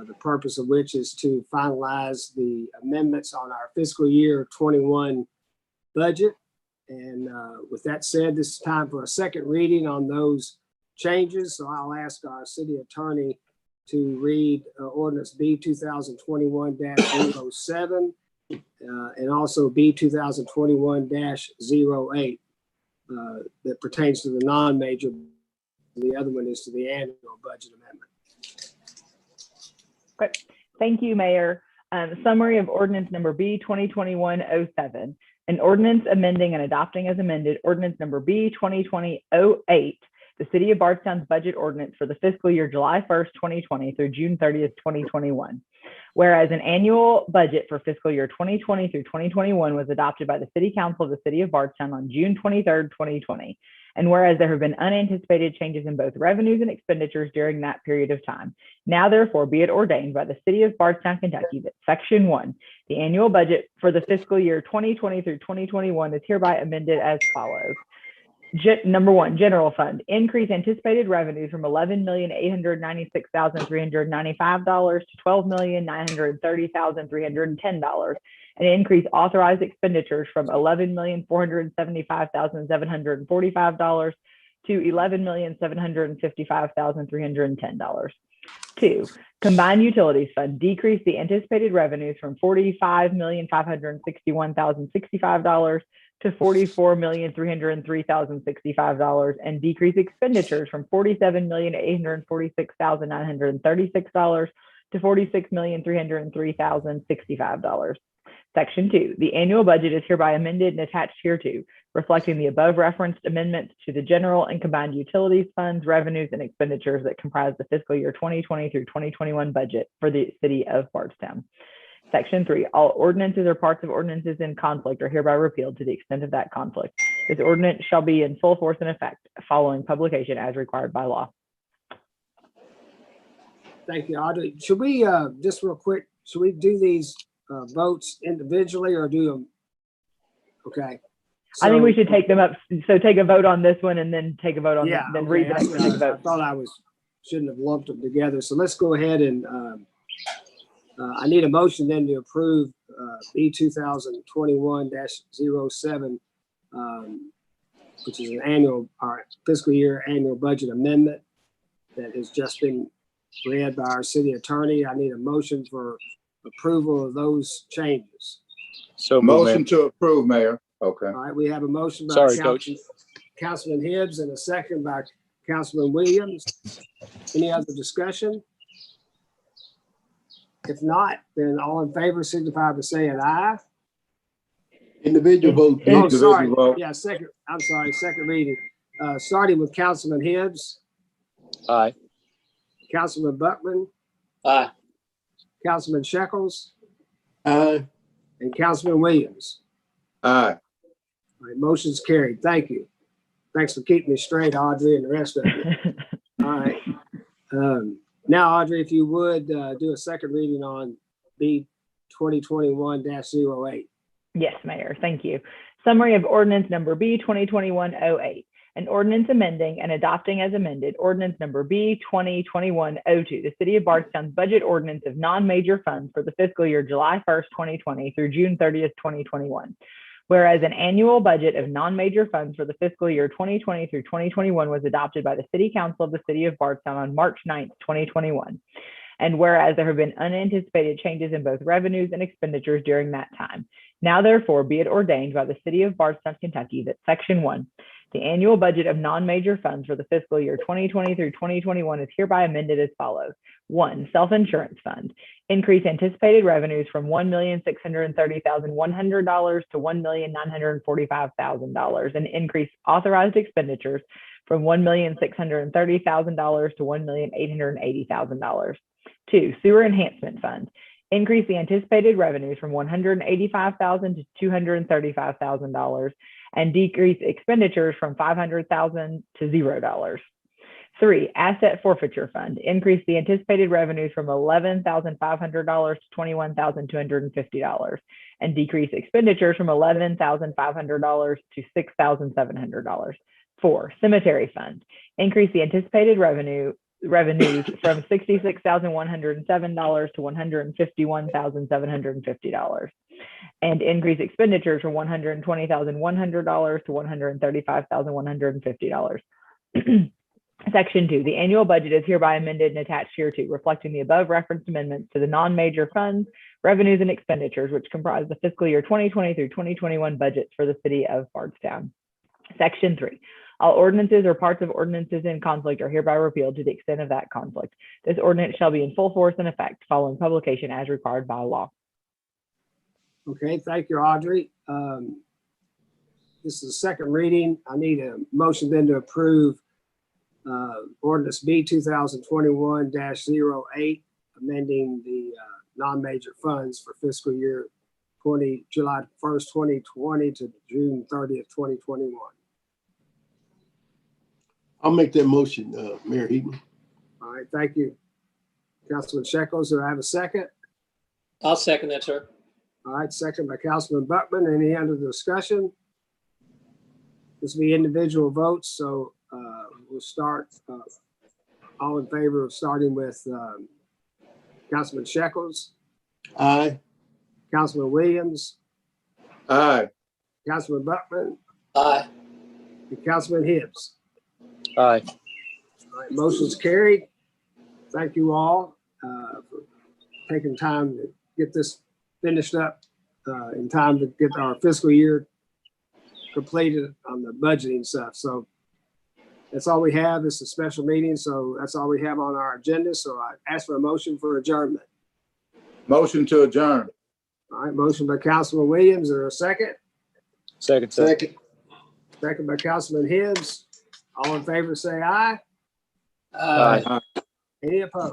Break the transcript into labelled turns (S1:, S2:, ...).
S1: the purpose of which is to finalize the amendments on our fiscal year 21 budget. And with that said, this is time for a second reading on those changes. So I'll ask our city attorney to read ordinance B 2021-07 and also B 2021-08 that pertains to the non-major. The other one is to the annual budget amendment.
S2: Great. Thank you, Mayor. Summary of ordinance number B 2021-07. An ordinance amending and adopting as amended ordinance number B 2020-08, the City of Bardstown's budget ordinance for the fiscal year July 1st, 2020 through June 30th, 2021. Whereas an annual budget for fiscal year 2020 through 2021 was adopted by the City Council of the City of Bardstown on June 23rd, 2020. And whereas there have been unanticipated changes in both revenues and expenditures during that period of time, now therefore be it ordained by the City of Bardstown, Kentucky, that Section 1, the annual budget for the fiscal year 2020 through 2021 is hereby amended as follows. Number 1, general fund, increase anticipated revenues from $11,896,395 to $12,930,310, and increase authorized expenditures from $11,475,745 to $11,755,310. 2, combined utilities fund, decrease the anticipated revenues from $45,561,065 to $44,303,065 and decrease expenditures from $47,846,936 to $46,303,065. Section 2, the annual budget is hereby amended and attached hereto, reflecting the above referenced amendments to the general and combined utilities funds, revenues, and expenditures that comprise the fiscal year 2020 through 2021 budget for the City of Bardstown. Section 3, all ordinances or parts of ordinances in conflict are hereby repealed to the extent of that conflict. This ordinance shall be in full force and effect following publication as required by law.
S1: Thank you, Audrey. Should we, just real quick, should we do these votes individually or do them? Okay. So,
S2: I think we should take them up. So take a vote on this one and then take a vote on then
S1: okay,
S2: read the next one.
S1: I thought shouldn't have lumped them together. So let's go ahead and I need a motion then to approve B 2021-07, which is our fiscal year annual budget amendment that has just been read by our city attorney. I need a motion for approval of those changes.
S3: So
S4: motion to approve, Mayor. Okay.
S1: All right, we have a motion by Councilman Hibbs and a second by Councilman Williams. Any other discussion? If not, then all in favor signify by saying aye.
S4: Individual vote.
S1: Oh, sorry. Yeah, second reading. Starting with Councilman Hibbs.
S3: Aye.
S1: Councilman Buckman.
S3: Aye.
S1: Councilman Shekels.
S4: Aye.
S1: And Councilman Williams.
S4: Aye.
S1: All right, motion's carried. Thank you. Thanks for keeping me straight, Audrey, and the rest of you. All right. Now, Audrey, if you would do a second reading on B 2021-08.
S2: Yes, Mayor. Thank you. Summary of ordinance number B 2021-08. An ordinance amending and adopting as amended ordinance number B 2021-02, the City of Bardstown's budget ordinance of non-major funds for the fiscal year July 1st, 2020 through June 30th, 2021. Whereas an annual budget of non-major funds for the fiscal year 2020 through 2021 was adopted by the City Council of the City of Bardstown on March 9th, 2021. And whereas there have been unanticipated changes in both revenues and expenditures during that time. Now therefore be it ordained by the City of Bardstown, Kentucky that Section 1, the annual budget of non-major funds for the fiscal year 2020 through 2021 is hereby amended as follows. 1, self-insurance fund, increase anticipated revenues from $1,630,100 to $1,945,000 and increase authorized expenditures from $1,630,000 to $1,880,000. 2, sewer enhancement fund, increase the anticipated revenues from $185,000 to $235,000 and decrease expenditures from $500,000 to $0. 3, asset forfeiture fund, increase the anticipated revenues from $11,500 to $21,250 and decrease expenditures from $11,500 to $6,700. 4, cemetery fund, increase the anticipated revenue revenues from $66,107 to $151,750, and increase expenditures from $120,100 to $135,150. Section 2, the annual budget is hereby amended and attached hereto, reflecting the above referenced amendments to the non-major funds, revenues, and expenditures, which comprise the fiscal year 2020 through 2021 budgets for the city of Bardstown. Section 3, all ordinances or parts of ordinances in conflict are hereby repealed to the extent of that conflict. This ordinance shall be in full force and effect following publication as required by law.
S1: Okay, thank you, Audrey. This is the second reading. I need a motion then to approve ordinance B 2021-08, amending the non-major funds for fiscal year July 1st, 2020 to June 30th, 2021.
S4: I'll make that motion, Mayor Heaton.
S1: All right, thank you. Councilman Shekels, do I have a second?
S3: I'll second that, sir.
S1: All right, second by Councilman Buckman. Any other discussion? This will be individual votes, so we'll start all in favor of starting with Councilman Shekels,
S4: Aye.
S1: Councilman Williams,
S4: Aye.
S1: Councilman Buckman,
S3: Aye.
S1: and Councilman Hibbs.
S3: Aye.
S1: All right, motion's carried. Thank you all for taking time to get this finished up in time to get our fiscal year completed on the budgeting stuff. So that's all we have. It's a special meeting, so that's all we have on our agenda. So I ask for a motion for adjournment.
S4: Motion to adjourn.
S1: All right, motion by Councilman Williams. Is there a second?
S3: Second, sir.
S4: Second.
S1: Second by Councilman Hibbs. All in favor, say aye.
S3: Aye.
S1: Any opposed?